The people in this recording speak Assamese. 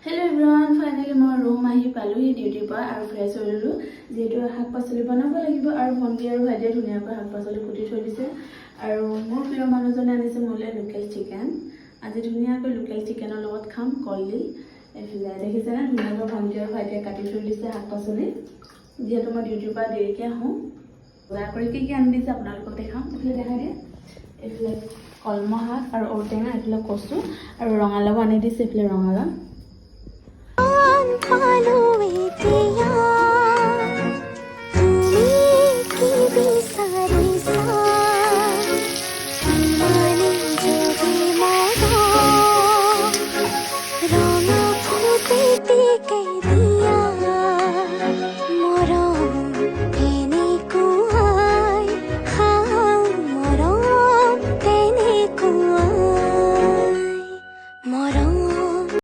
Hello everyone, finally মই ৰুম আহি পালোহি ডিউটিৰ পৰা আৰু ফ্ৰেছ হৈ ললো যেহেতু শাক-পাচলি বনাব লাগিব আৰু ভণ্টি আৰু ভাইটিয়ে ধুনীয়াকৈ শাক-পাচলি কুটি থৈ দিছে আৰু মোৰ প্ৰিয় মানুহজনে আনিছে মোলে লোকেল চিকেন আজি ধুনীয়াকৈ লোকেল চিকেনৰ লগত খাম কলডিল এফালে দেখিছে না ধুনীয়াকৈ ভণ্টি আৰু ভাইটিয়ে কাটি থৈ দিছে শাক-পাচলি যেহেতু মই ডিউটিৰ পৰা দেৰিকৈ আহোঁ বজাৰ কৰি কি আনি দিছে আপোনালোকক দেখাম এফালে দেখাই দিয়ে এফালে কলমৌ শাক আৰু ঔটেঙা এফালে কচু আৰু ৰঙালাও আনি দিছে এফালে ৰঙালাও